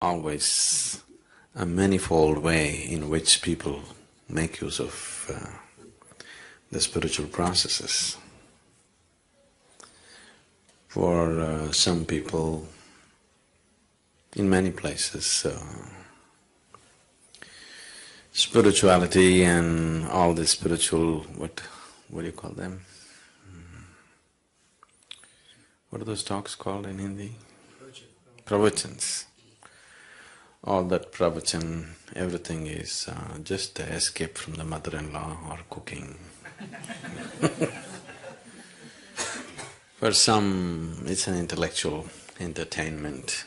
always a manifold way in which people make use of the spiritual processes. For some people, in many places, spirituality and all the spiritual… what do you call them? What are those talks called in Hindi? Pravachans. All that pravachan, everything is just an escape from the mother-in-law or cooking. For some, it's an intellectual entertainment.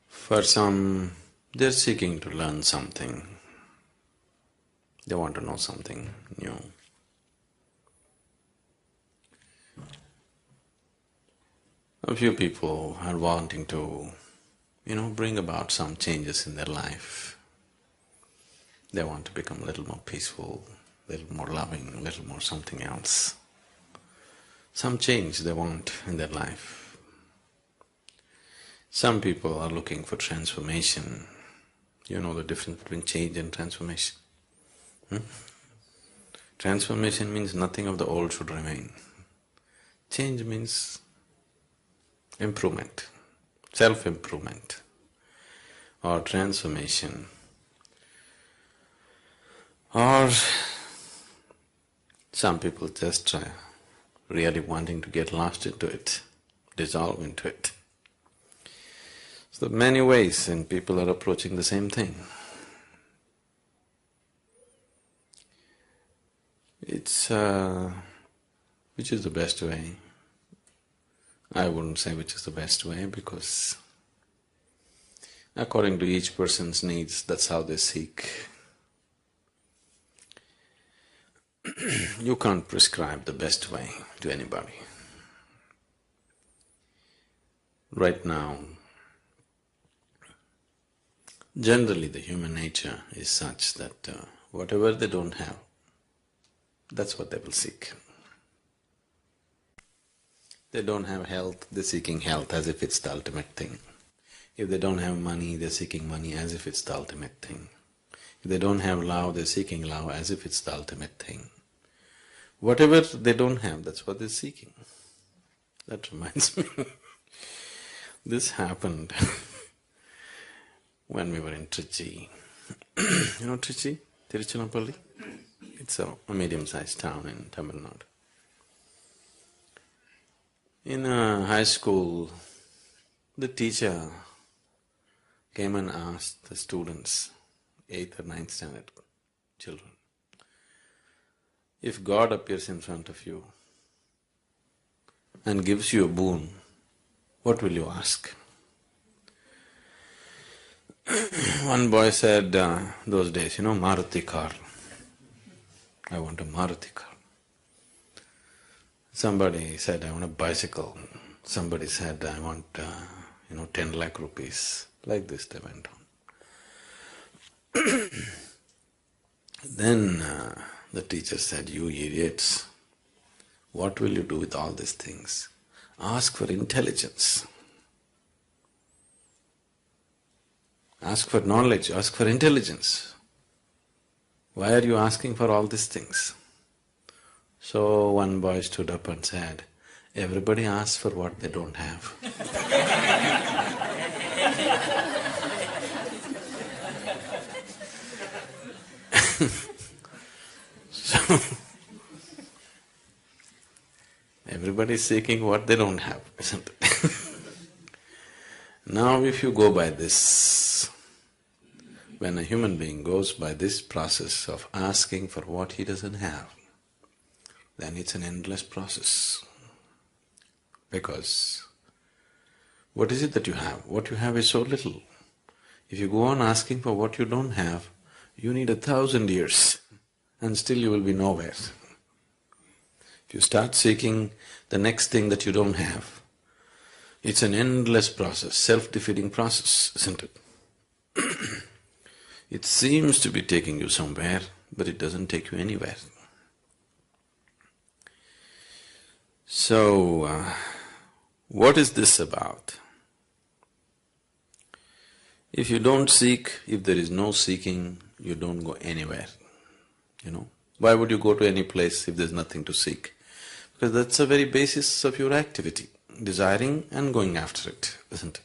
For some, they're seeking to learn something. They want to know something new. A few people are wanting to, bring about some changes in their life. They want to become a little more peaceful, a little more loving, a little more something else. Some change they want in their life. Some people are looking for transformation. You know the difference between change and transformation? Transformation means nothing of the old should remain. Change means improvement, self-improvement or transformation, or some people just really wanting to get lost into it, dissolve into it. So many ways and people are approaching the same thing. It's… which is the best way? I wouldn't say which is the best way because according to each person's needs, that's how they seek. You can't prescribe the best way to anybody. Right now, generally the human nature is such that whatever they don't have, that's what they will seek. They don't have health, they're seeking health as if it's the ultimate thing. If they don't have money, they're seeking money as if it's the ultimate thing. If they don't have love, they're seeking love as if it's the ultimate thing. Whatever they don't have, that's what they're seeking. That reminds me, this happened when we were in Trichy. You know Trichy? Tiruchirappalli? It's a medium-sized town in Tamil Nadu. In high school, the teacher came and asked the students, 8th or 9th standard children, if God appears in front of you and gives you a boon, what will you ask? One boy said, those days, Maruti car. I want a Maruti car. Somebody said, I want a bicycle. Somebody said, I want, 10 lakh rupees. Like this they went on. Then the teacher said, you idiots, what will you do with all these things? Ask for intelligence. Ask for knowledge, ask for intelligence. Why are you asking for all these things? So one boy stood up and said, everybody asks for what they don't have. So, everybody is seeking what they don't have, isn't it? Now if you go by this, when a human being goes by this process of asking for what he doesn't have, then it's an endless process. Because what is it that you have? What you have is so little. If you go on asking for what you don't have, you need 1,000 years and still you will be nowhere. If you start seeking the next thing that you don't have, it's an endless process, self-defeating process, isn't it? It seems to be taking you somewhere, but it doesn't take you anywhere. So, what is this about? If you don't seek, if there is no seeking, you don't go anywhere, you know. Why would you go to any place if there's nothing to seek? Because that's the very basis of your activity, desiring and going after it, isn't it?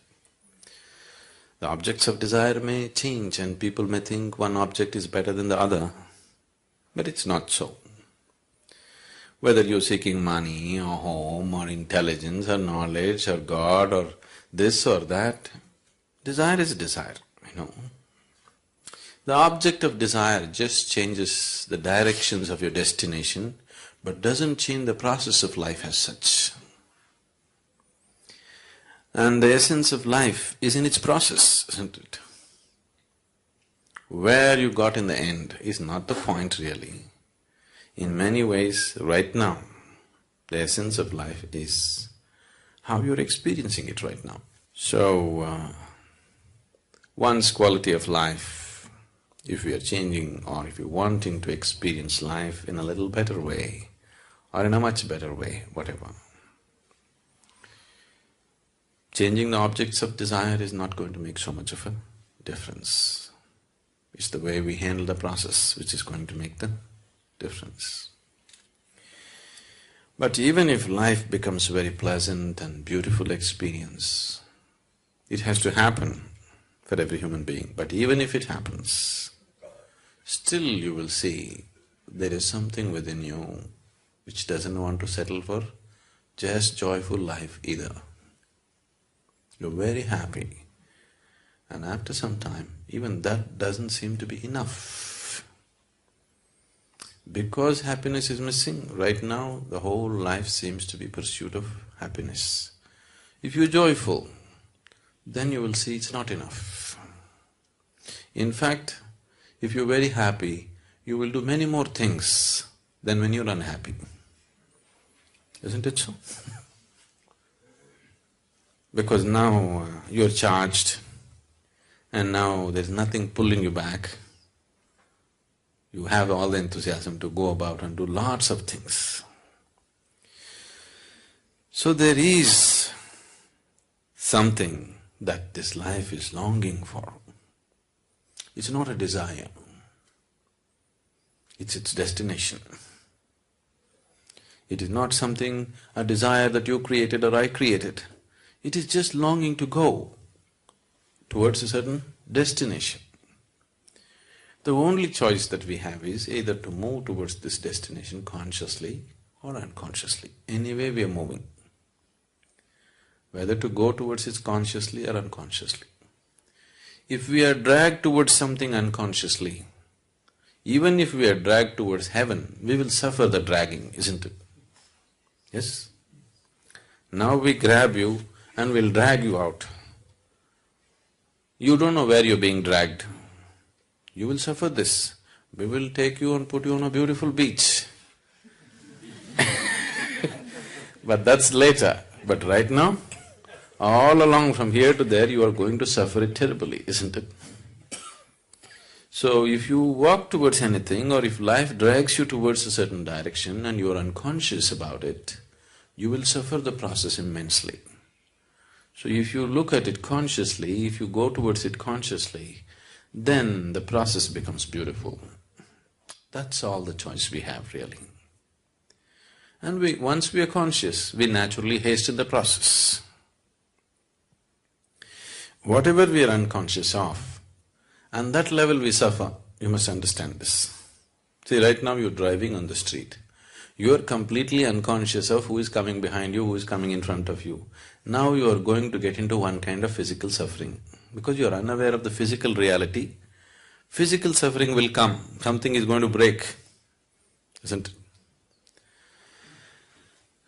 The objects of desire may change and people may think one object is better than the other, but it's not so. Whether you're seeking money or home or intelligence or knowledge or God or this or that, desire is desire, you know. The object of desire just changes the directions of your destination, but doesn't change the process of life as such. And the essence of life is in its process, isn't it? Where you got in the end is not the point really. In many ways, right now, the essence of life is how you're experiencing it right now. So, one's quality of life, if we are changing or if you're wanting to experience life in a little better way or in a much better way, whatever, changing the objects of desire is not going to make so much of a difference. It's the way we handle the process which is going to make the difference. But even if life becomes very pleasant and beautiful experience, it has to happen for every human being. But even if it happens, still you will see there is something within you which doesn't want to settle for just joyful life either. You're very happy, and after some time, even that doesn't seem to be enough. Because happiness is missing, right now the whole life seems to be pursuit of happiness. If you're joyful, then you will see it's not enough. In fact, if you're very happy, you will do many more things than when you're unhappy. Isn't it so? Because now you're charged and now there's nothing pulling you back. You have all the enthusiasm to go about and do lots of things. So there is something that this life is longing for. It's not a desire, it's its destination. It is not something, a desire that you created or I created. It is just longing to go towards a certain destination. The only choice that we have is either to move towards this destination consciously or unconsciously. Anyway we are moving. Whether to go towards it consciously or unconsciously. If we are dragged towards something unconsciously, even if we are dragged towards heaven, we will suffer the dragging, isn't it? Yes? Now we grab you and we'll drag you out. You don't know where you're being dragged. You will suffer this. We will take you and put you on a beautiful beach. But that's later. But right now, all along from here to there, you are going to suffer it terribly, isn't it? So if you walk towards anything or if life drags you towards a certain direction and you are unconscious about it, you will suffer the process immensely. So if you look at it consciously, if you go towards it consciously, then the process becomes beautiful. That's all the choice we have really. And once we are conscious, we naturally hasten the process. Whatever we are unconscious of, and that level we suffer, you must understand this. See, right now you're driving on the street. You are completely unconscious of who is coming behind you, who is coming in front of you. Now you are going to get into one kind of physical suffering. Because you are unaware of the physical reality, physical suffering will come, something is going to break, isn't it?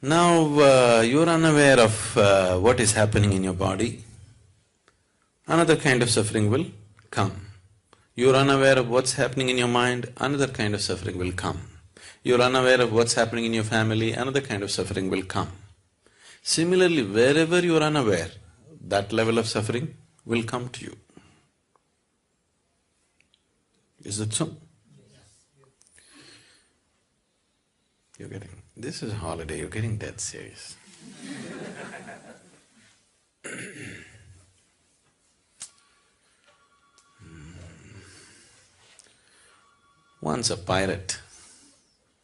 Now you're unaware of what is happening in your body, another kind of suffering will come. You're unaware of what's happening in your mind, another kind of suffering will come. You're unaware of what's happening in your family, another kind of suffering will come. Similarly, wherever you're unaware, that level of suffering will come to you. Is that so? You're getting… this is a holiday, you're getting dead serious. Once a pirate,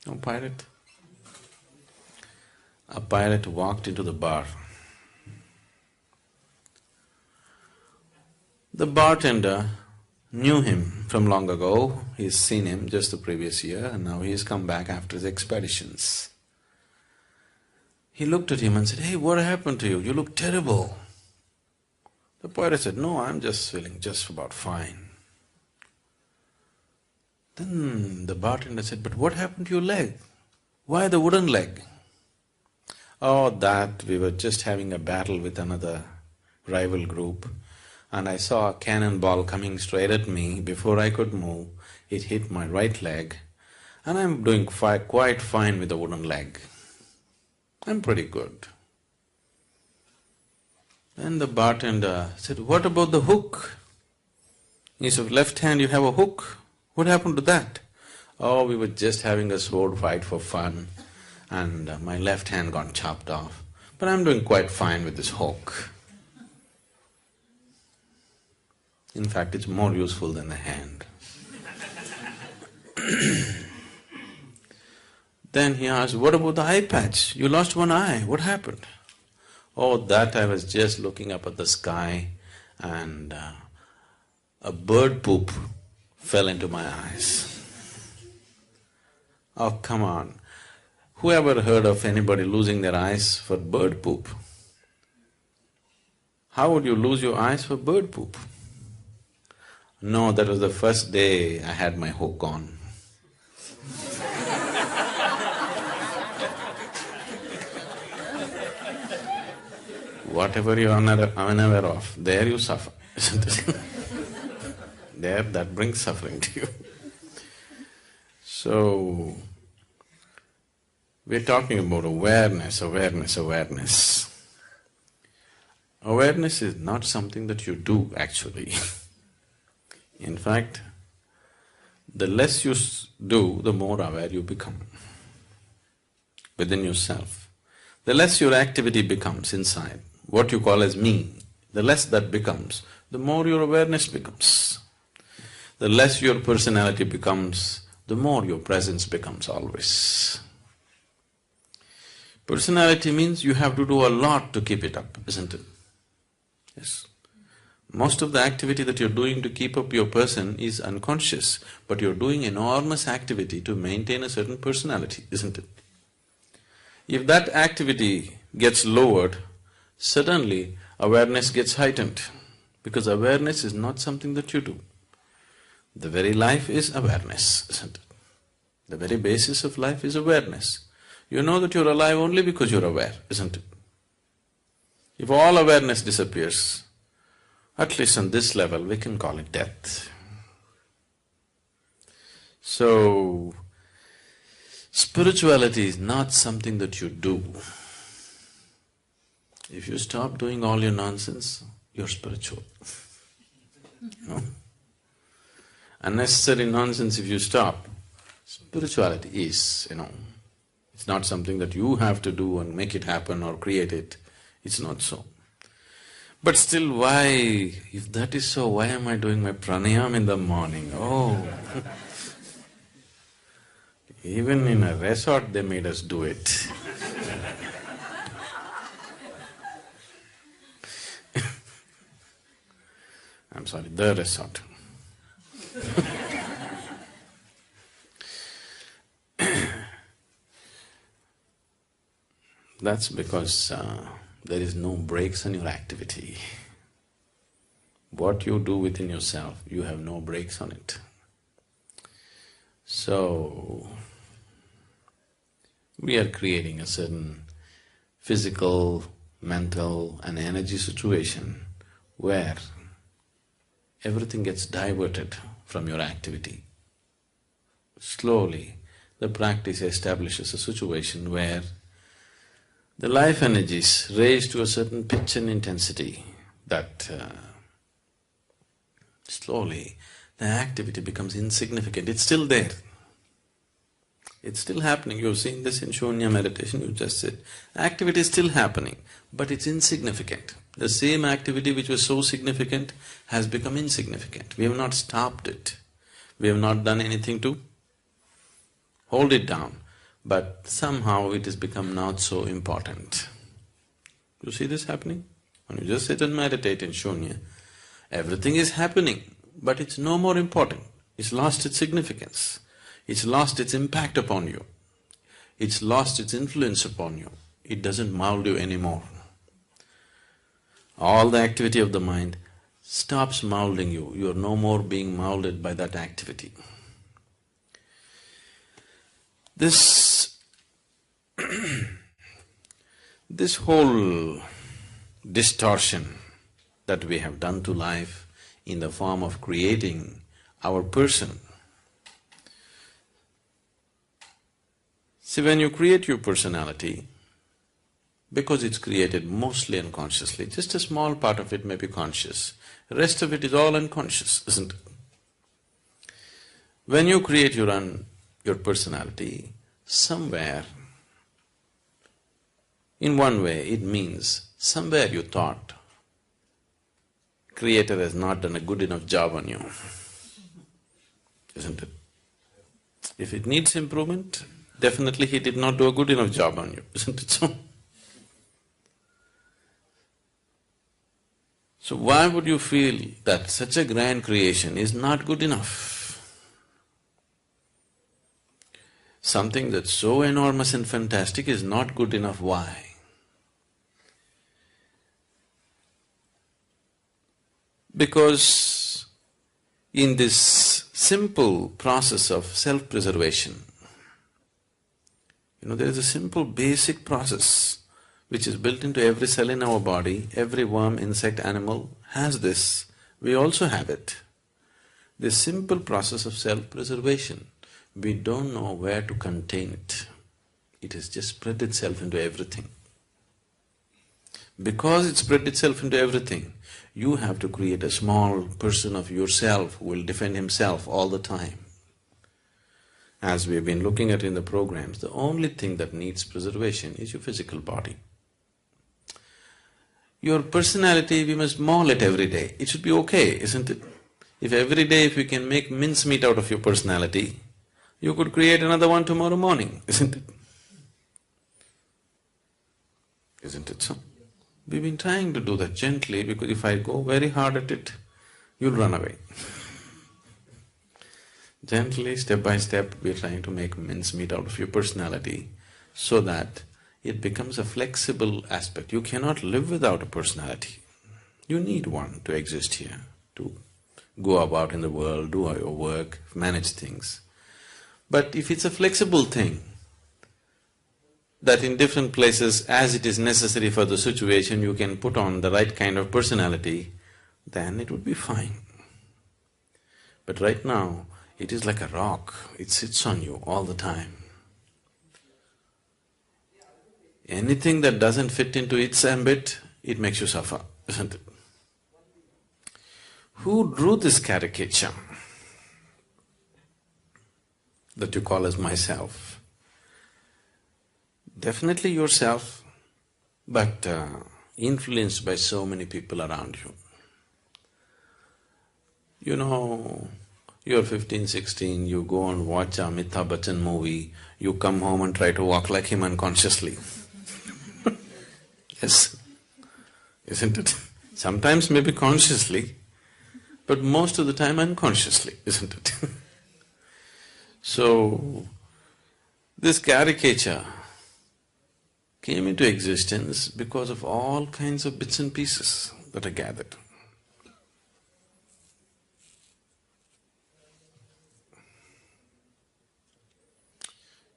a pirate? A pirate walked into the bar. The bartender knew him from long ago, he's seen him just the previous year and now he's come back after his expeditions. He looked at him and said, "Hey, what happened to you? You look terrible." The pirate said, "No, I'm just feeling just about fine." Then the bartender said, "But what happened to your leg? Why the wooden leg?" "Oh, that we were just having a battle with another rival group and I saw a cannonball coming straight at me. Before I could move, it hit my right leg and I'm doing quite fine with the wooden leg. I'm pretty good." Then the bartender said, "What about the hook? In your left hand you have a hook. What happened to that?" "Oh, we were just having a sword fight for fun and my left hand got chopped off, but I'm doing quite fine with this hook." In fact, it's more useful than the hand. Then he asked, "What about the eye patch? You lost one eye, what happened?" "Oh, that I was just looking up at the sky and a bird poop fell into my eyes." Oh, come on. Who ever heard of anybody losing their eyes for bird poop? How would you lose your eyes for bird poop? No, that was the first day I had my hook on. Whatever you are unaware of, there you suffer, isn't it? There, that brings suffering to you. So, we're talking about awareness, awareness, awareness. Awareness is not something that you do actually. In fact, the less you do, the more aware you become within yourself. The less your activity becomes inside, what you call as me, the less that becomes, the more your awareness becomes. The less your personality becomes, the more your presence becomes always. Personality means you have to do a lot to keep it up, isn't it? Yes. Most of the activity that you're doing to keep up your person is unconscious, but you're doing enormous activity to maintain a certain personality, isn't it? If that activity gets lowered, suddenly awareness gets heightened, because awareness is not something that you do. The very life is awareness, isn't it? The very basis of life is awareness. You know that you're alive only because you're aware, isn't it? If all awareness disappears, at least on this level, we can call it death. So, spirituality is not something that you do. If you stop doing all your nonsense, you're spiritual. No? Unnecessary nonsense if you stop, spirituality is, it's not something that you have to do and make it happen or create it. It's not so. But still, why? If that is so, why am I doing my pranayam in the morning? Oh! Even in a resort they made us do it. I'm sorry, the resort. That's because there is no breaks in your activity. What you do within yourself, you have no breaks on it. So, we are creating a certain physical, mental and energy situation where everything gets diverted from your activity. Slowly, the practice establishes a situation where the life energies raise to a certain pitch and intensity that slowly the activity becomes insignificant. It's still there. It's still happening. You've seen this in Shunya meditation, you just said. Activity is still happening, but it's insignificant. The same activity which was so significant has become insignificant. We have not stopped it. We have not done anything to hold it down, but somehow it has become not so important. You see this happening? When you just sit and meditate in shunya, everything is happening, but it's no more important. It's lost its significance. It's lost its impact upon you. It's lost its influence upon you. It doesn't mold you anymore. All the activity of the mind stops molding you. You are no more being molded by that activity. This this whole distortion that we have done to life in the form of creating our person. See, when you create your personality, because it's created mostly unconsciously, just a small part of it may be conscious, the rest of it is all unconscious, isn't it? When you create your personality, somewhere, in one way, it means somewhere you thought, Creator has not done a good enough job on you, isn't it? If it needs improvement, definitely He did not do a good enough job on you, isn't it so? So why would you feel that such a grand creation is not good enough? Something that's so enormous and fantastic is not good enough, why? Because in this simple process of self-preservation, there is a simple basic process which is built into every cell in our body. Every worm, insect, animal has this. We also have it. This simple process of self-preservation, we don't know where to contain it. It has just spread itself into everything. Because it spread itself into everything, you have to create a small person of yourself who will defend himself all the time. As we've been looking at in the programs, the only thing that needs preservation is your physical body. Your personality, we must maul it every day. It should be okay, isn't it? If every day if you can make mincemeat out of your personality, you could create another one tomorrow morning, isn't it? Isn't it so? We've been trying to do that gently, because if I go very hard at it, you'll run away. Gently, step by step, we're trying to make mincemeat out of your personality so that it becomes a flexible aspect. You cannot live without a personality. You need one to exist here, to go about in the world, do your work, manage things. But if it's a flexible thing, that in different places, as it is necessary for the situation, you can put on the right kind of personality, then it would be fine. But right now, it is like a rock, it sits on you all the time. Anything that doesn't fit into its ambit, it makes you suffer, isn't it? Who drew this caricature that you call as myself? Definitely yourself, but influenced by so many people around you. You're 15, 16, you go and watch a Amitabh Bachchan movie, you come home and try to walk like him unconsciously. Yes, isn't it? Sometimes maybe consciously, but most of the time unconsciously, isn't it? So, this caricature came into existence because of all kinds of bits and pieces that are gathered.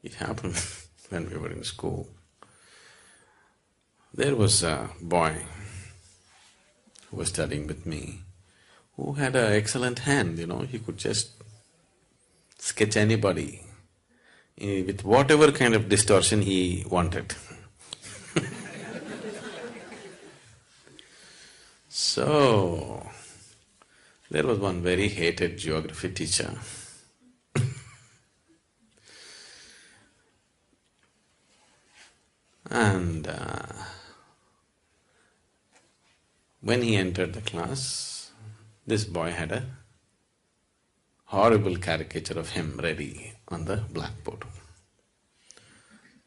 It happened when we were in school. There was a boy who was studying with me who had an excellent hand, he could just sketch anybody with whatever kind of distortion he wanted. So, there was one very hated geography teacher. And when he entered the class, this boy had a horrible caricature of him ready on the blackboard.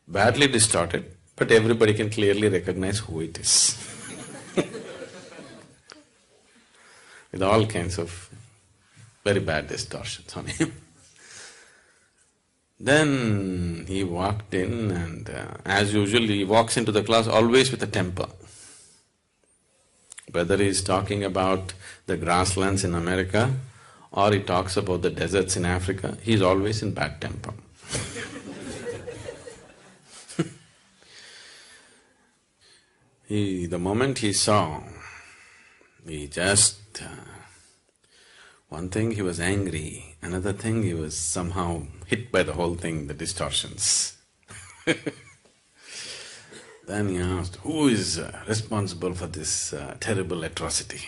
badly distorted, but everybody can clearly recognize who it is. With all kinds of very bad distortions on him. Then he walked in and as usual he walks into the class always with a temper. Whether he's talking about the grasslands in America or he talks about the deserts in Africa, he's always in bad temper. The moment he saw, he just… one thing he was angry, another thing he was somehow hit by the whole thing, the distortions. Then he asked, who is responsible for this terrible atrocity?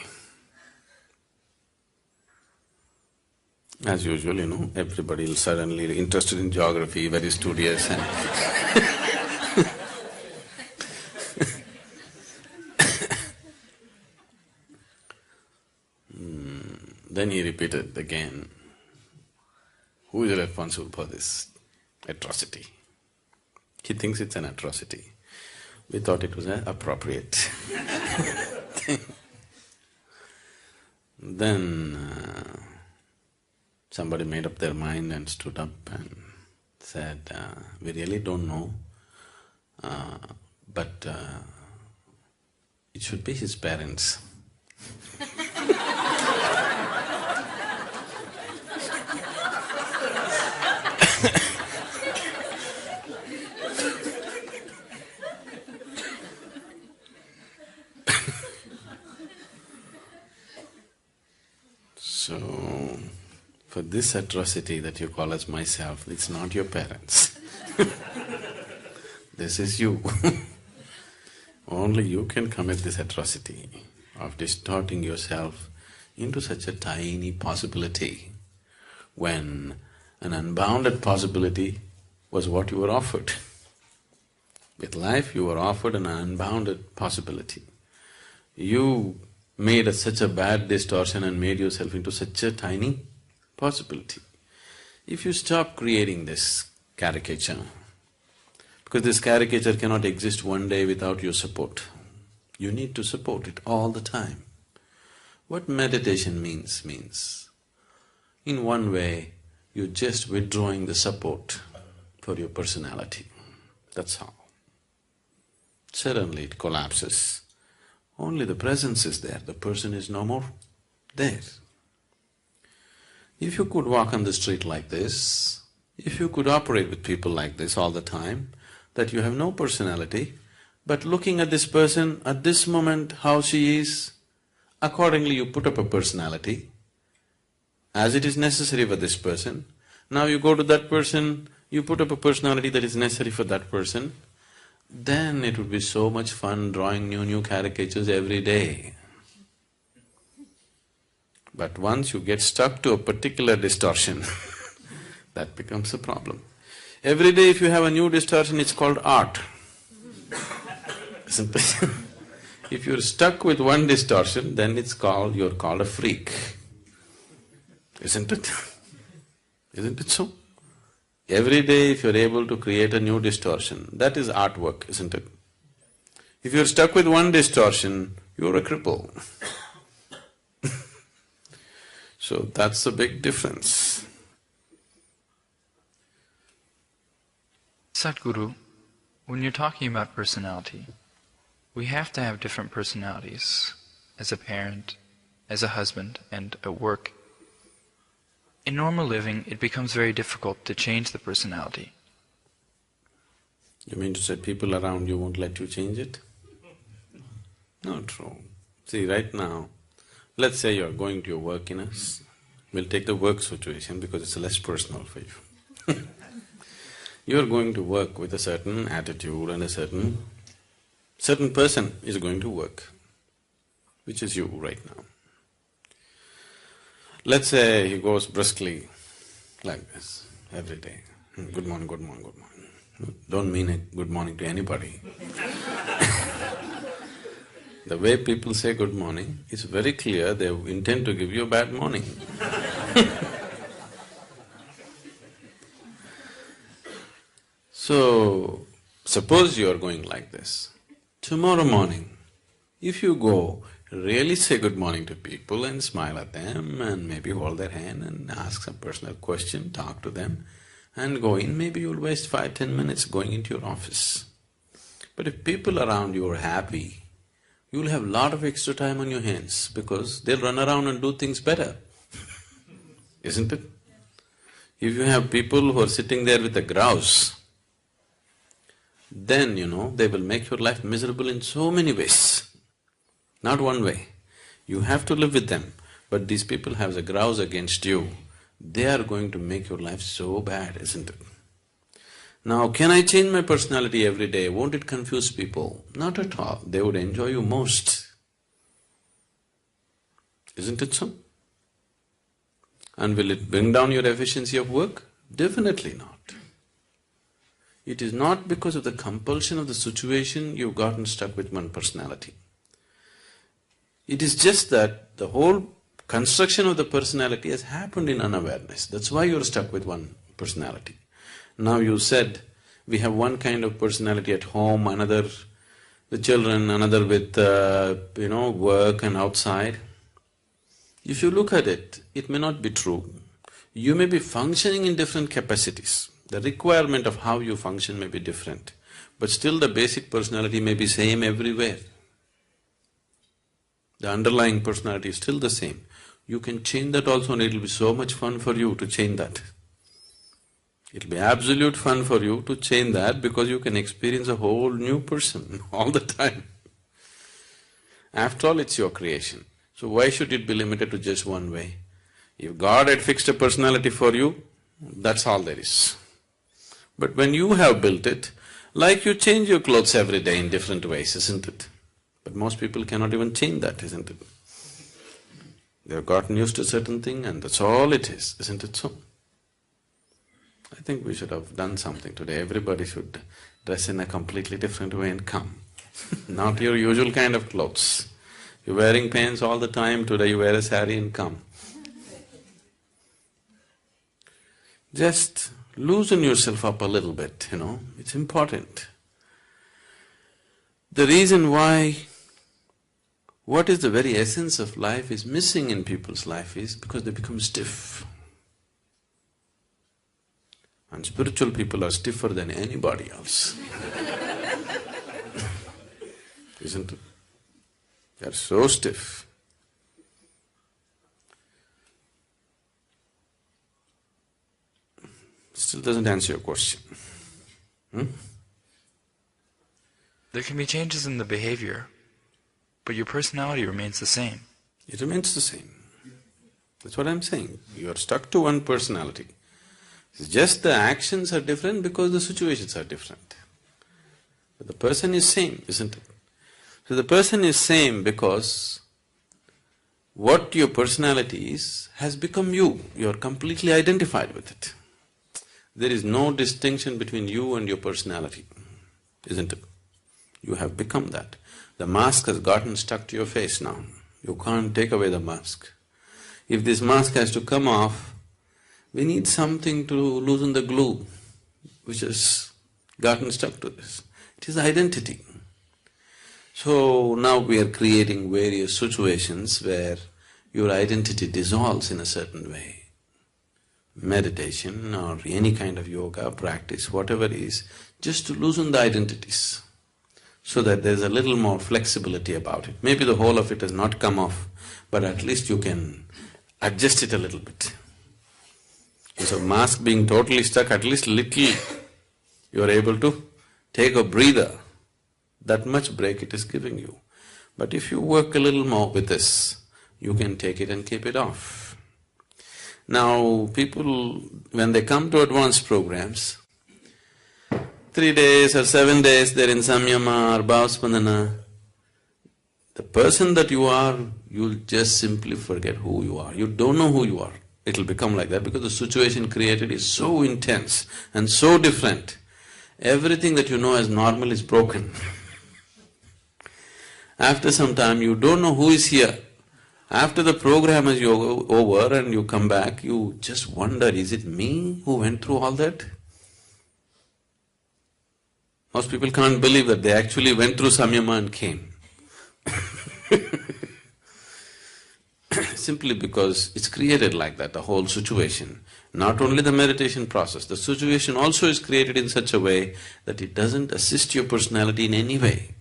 As usual, you know, everybody will suddenly interested in geography, very studious and Then he repeated again, who is responsible for this atrocity? He thinks it's an atrocity. We thought it was an appropriate thing. Then somebody made up their mind and stood up and said, we really don't know, but it should be his parents. So, for this atrocity that you call as myself, it's not your parents. This is you. Only you can commit this atrocity of distorting yourself into such a tiny possibility when an unbounded possibility was what you were offered. With life you were offered an unbounded possibility. You made such a bad distortion and made yourself into such a tiny possibility. If you stop creating this caricature, because this caricature cannot exist one day without your support, you need to support it all the time. What meditation means, in one way, you're just withdrawing the support for your personality, that's all. Suddenly it collapses. Only the presence is there, the person is no more there. If you could walk on the street like this, if you could operate with people like this all the time, that you have no personality, but looking at this person at this moment how she is, accordingly you put up a personality, as it is necessary for this person. Now you go to that person, you put up a personality that is necessary for that person, then it would be so much fun drawing new caricatures every day. But once you get stuck to a particular distortion, that becomes a problem. Every day if you have a new distortion, it's called art, isn't it? If you're stuck with one distortion, then you're called a freak, isn't it? Isn't it so? Every day if you're able to create a new distortion, that is artwork, isn't it? If you're stuck with one distortion, you're a cripple. So that's the big difference. Sadhguru, when you're talking about personality, we have to have different personalities as a parent, as a husband, and at work. In normal living, it becomes very difficult to change the personality. You mean to say people around you won't let you change it? Not true. See, right now, let's say you're going to your work we'll take the work situation because it's less personal for you. You're going to work with a certain attitude and a certain person is going to work, which is you right now. Let's say he goes briskly like this every day, good morning, good morning, good morning. Don't mean a good morning to anybody. The way people say good morning, it's very clear they intend to give you a bad morning. So, Suppose you are going like this. Tomorrow morning, if you go, really say good morning to people and smile at them and maybe hold their hand and ask some personal question, talk to them and go in, maybe you'll waste 5–10 minutes going into your office. But if people around you are happy, you'll have a lot of extra time on your hands because they'll run around and do things better, isn't it? If you have people who are sitting there with a grouse, then they will make your life miserable in so many ways. Not one way. You have to live with them, but these people have a grouse against you. They are going to make your life so bad, isn't it? Now, can I change my personality every day? Won't it confuse people? Not at all. They would enjoy you most. Isn't it so? And will it bring down your efficiency of work? Definitely not. It is not because of the compulsion of the situation you've gotten stuck with one personality. It is just that the whole construction of the personality has happened in unawareness. That's why you're stuck with one personality. Now you said, we have one kind of personality at home, another with children, another with work and outside. If you look at it, it may not be true. You may be functioning in different capacities. The requirement of how you function may be different, but still the basic personality may be same everywhere. The underlying personality is still the same. You can change that also and it'll be so much fun for you to change that. It'll be absolute fun for you to change that because you can experience a whole new person all the time. After all, it's your creation. So why should it be limited to just one way? If God had fixed a personality for you, that's all there is. But when you have built it, like you change your clothes every day in different ways, isn't it? But most people cannot even change that, isn't it? They've gotten used to a certain thing and that's all it is, isn't it so? I think we should have done something today. Everybody should dress in a completely different way and come. Not your usual kind of clothes. You're wearing pants all the time, today you wear a saree and come. Just loosen yourself up a little bit, it's important. The reason why what is the very essence of life is missing in people's life is because they become stiff. And spiritual people are stiffer than anybody else. Isn't it? They are so stiff. Still doesn't answer your question. There can be changes in the behavior, but your personality remains the same. It remains the same. That's what I'm saying. You are stuck to one personality. It's just the actions are different because the situations are different. But the person is same, isn't it? So the person is same because what your personality is has become you. You are completely identified with it. There is no distinction between you and your personality, isn't it? You have become that. The mask has gotten stuck to your face now. You can't take away the mask. If this mask has to come off, we need something to loosen the glue which has gotten stuck to this. It is identity. So now we are creating various situations where your identity dissolves in a certain way. Meditation or any kind of yoga practice, whatever it is, just to loosen the identities so that there's a little more flexibility about it. Maybe the whole of it has not come off, but at least you can adjust it a little bit. So mask being totally stuck, at least little you are able to take a breather. That much break it is giving you. But if you work a little more with this, you can take it and keep it off. Now, people, when they come to advanced programs, 3 days or 7 days they're in samyama or bhavaspandana, the person that you are, you'll just simply forget who you are. You don't know who you are. It'll become like that because the situation created is so intense and so different. Everything that you know as normal is broken. After some time, you don't know who is here. After the program is over and you come back, you just wonder, is it me who went through all that? Most people can't believe that they actually went through samyama and came. Simply because it's created like that, the whole situation. Not only the meditation process, the situation also is created in such a way that it doesn't assist your personality in any way.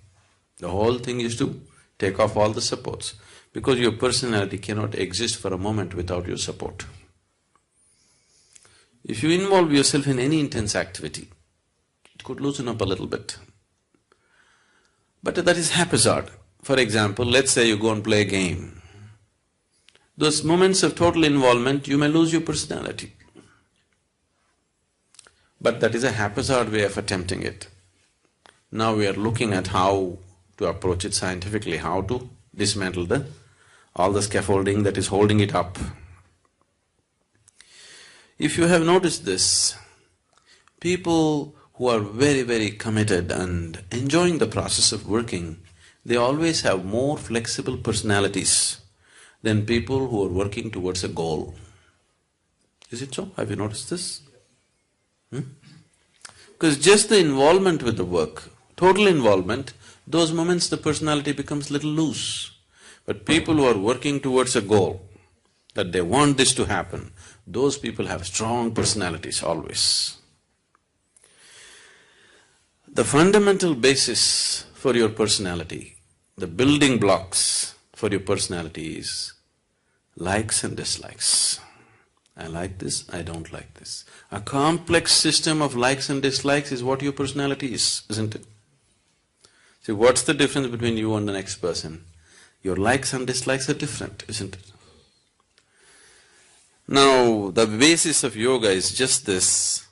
The whole thing is to take off all the supports, because your personality cannot exist for a moment without your support. If you involve yourself in any intense activity, it could loosen up a little bit. But that is haphazard. For example, let's say you go and play a game. Those moments of total involvement, you may lose your personality. But that is a haphazard way of attempting it. Now we are looking at how to approach it scientifically, how to dismantle all the scaffolding that is holding it up. If you have noticed this, people who are very, very committed and enjoying the process of working, they always have more flexible personalities than people who are working towards a goal. Is it so? Have you noticed this? Because just the involvement with the work, total involvement, those moments the personality becomes little loose. But people who are working towards a goal, that they want this to happen, those people have strong personalities always. The fundamental basis for your personality, the building blocks for your personality is likes and dislikes. I like this, I don't like this. A complex system of likes and dislikes is what your personality is, isn't it? See, what's the difference between you and the next person? Your likes and dislikes are different, isn't it? Now, the basis of yoga is just this,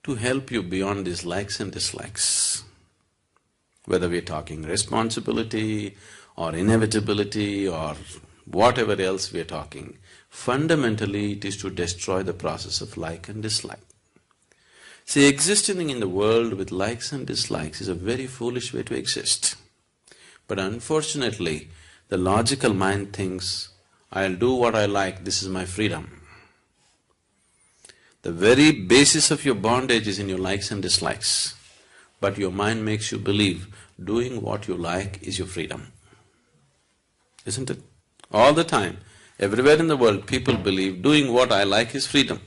to help you beyond these likes and dislikes. Whether we're talking responsibility or inevitability or whatever else we're talking, fundamentally it is to destroy the process of like and dislike. See, existing in the world with likes and dislikes is a very foolish way to exist. But unfortunately, the logical mind thinks, I'll do what I like, this is my freedom. The very basis of your bondage is in your likes and dislikes, but your mind makes you believe doing what you like is your freedom. Isn't it? All the time, everywhere in the world, people believe doing what I like is freedom.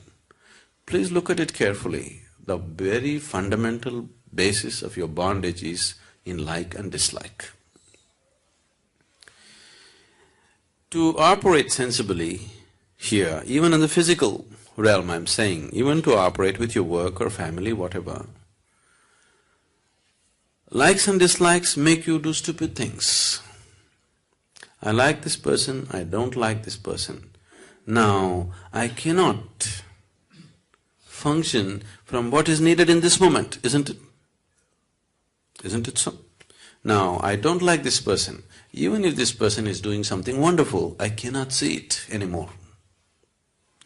Please look at it carefully. The very fundamental basis of your bondage is in like and dislike. To operate sensibly here, even in the physical realm I'm saying, even to operate with your work or family, whatever, likes and dislikes make you do stupid things. I like this person, I don't like this person. Now, I cannot function from what is needed in this moment, isn't it? Isn't it so? Now, I don't like this person. Even if this person is doing something wonderful, I cannot see it anymore.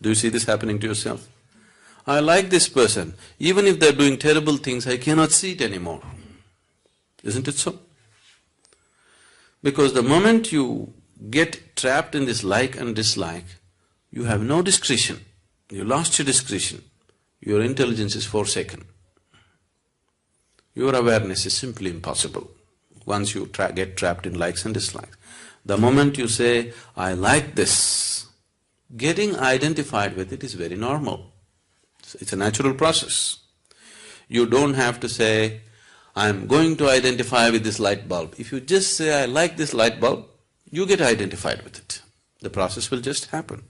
Do you see this happening to yourself? I like this person. Even if they're doing terrible things, I cannot see it anymore. Isn't it so? Because the moment you get trapped in this like and dislike, you have no discretion. You lost your discretion. Your intelligence is forsaken. Your awareness is simply impossible once you get trapped in likes and dislikes. The moment you say, I like this, getting identified with it is very normal. It's a natural process. You don't have to say, I'm going to identify with this light bulb. If you just say, I like this light bulb, you get identified with it. The process will just happen.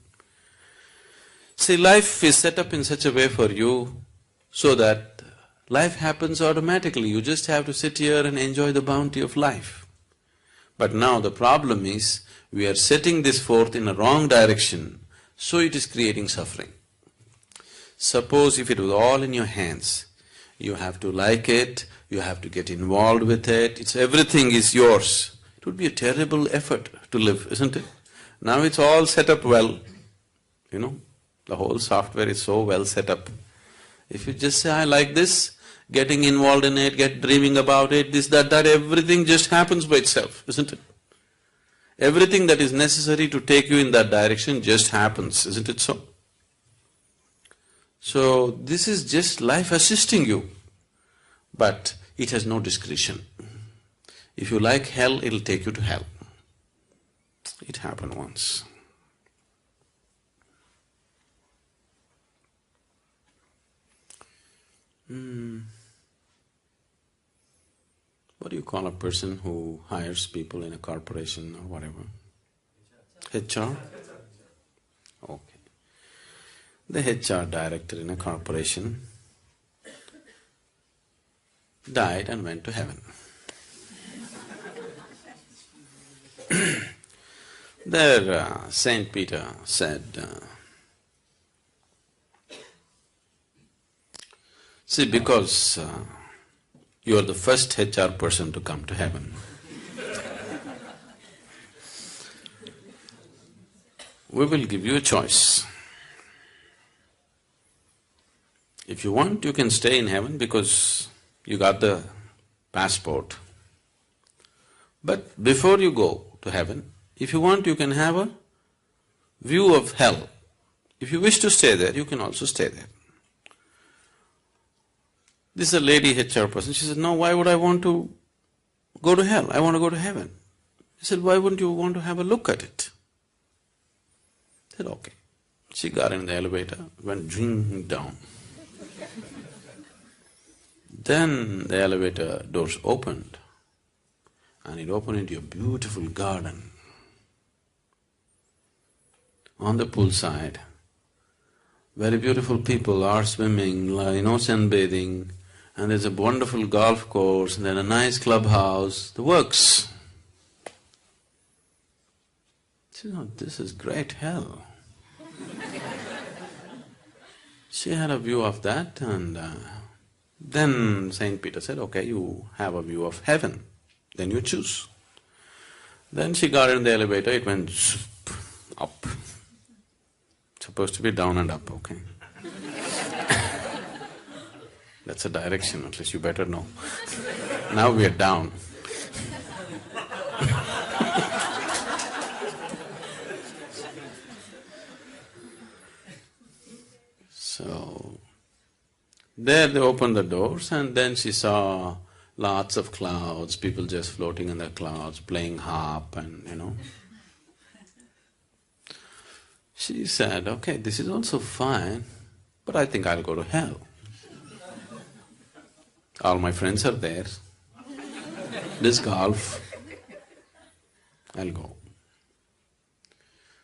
See, life is set up in such a way for you so that life happens automatically. You just have to sit here and enjoy the bounty of life. But now the problem is, we are setting this forth in a wrong direction, so it is creating suffering. Suppose if it was all in your hands, you have to like it, you have to get involved with it, everything is yours. It would be a terrible effort to live, isn't it? Now it's all set up well, the whole software is so well set up. If you just say, I like this, getting involved in it, dreaming about it, this, that, everything just happens by itself, isn't it? Everything that is necessary to take you in that direction just happens, isn't it so? So, this is just life assisting you. But It has no discretion. If you like hell, it'll take you to hell. It happened once. What do you call a person who hires people in a corporation or whatever? HR? Okay. The HR director in a corporation died and went to heaven. There, Saint Peter said, see, because you are the first HR person to come to heaven, we will give you a choice. If you want, you can stay in heaven because you got the passport. But before you go to heaven, if you want, you can have a view of hell. If you wish to stay there, you can also stay there. This is a lady HR person. She said, no, why would I want to go to hell? I want to go to heaven. He said, why wouldn't you want to have a look at it? I said, okay. She got in the elevator, went ding down. Then the elevator doors opened, and it opened into a beautiful garden. On the poolside, very beautiful people are swimming, sunbathing, and there's a wonderful golf course, and then a nice clubhouse, the works. She said, oh, this is great hell. She had a view of that, and then Saint Peter said, okay, you have a view of heaven, then you choose. Then she got in the elevator, it went up. Supposed to be down and up, okay? That's a direction, at least you better know. Now we are down. So, there they opened the doors, and then she saw lots of clouds, people just floating in the clouds, playing harp and She said, okay, this is also fine, but I think I'll go to hell. All my friends are there, this golf, I'll go.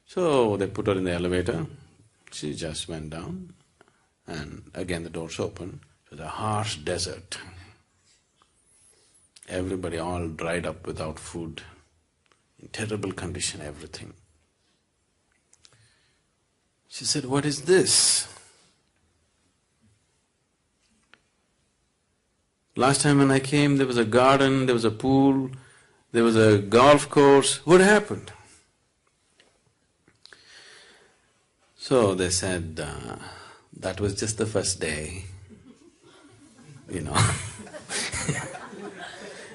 So they put her in the elevator, she just went down, and again the doors opened. It was a harsh desert. Everybody all dried up without food, in terrible condition, everything. She said, what is this? Last time when I came, there was a garden, there was a pool, there was a golf course. What happened? So they said, that was just the first day,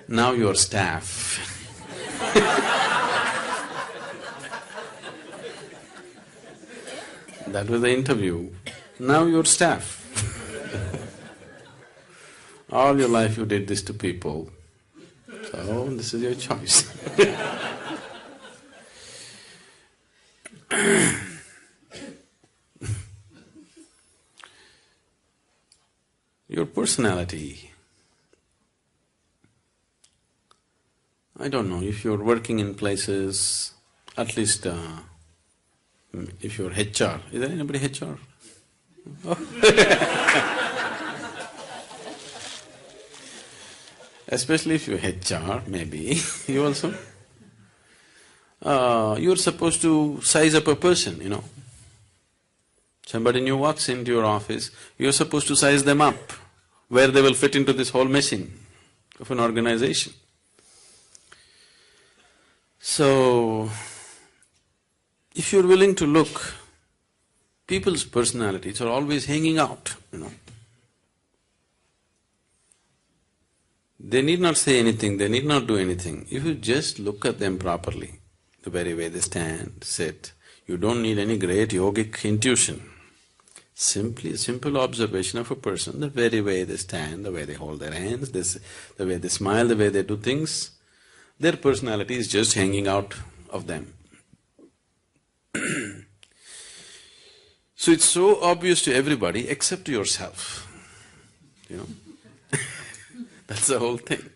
Now you're staff. That was the interview. Now you're staff. All your life you did this to people, so this is your choice. Your personality. I don't know, if you're working in places, at least if you're HR, is there anybody HR? Especially if you're HR, maybe, you also. You're supposed to size up a person, Somebody new walks into your office, you're supposed to size them up, where they will fit into this whole machine of an organization. So, if you're willing to look, people's personalities are always hanging out, They need not say anything, they need not do anything. If you just look at them properly, the very way they stand, sit, you don't need any great yogic intuition. Simple observation of a person, the very way they stand, the way they hold their hands, the way they smile, the way they do things, their personality is just hanging out of them. So it's so obvious to everybody except to yourself, you know. That's the whole thing.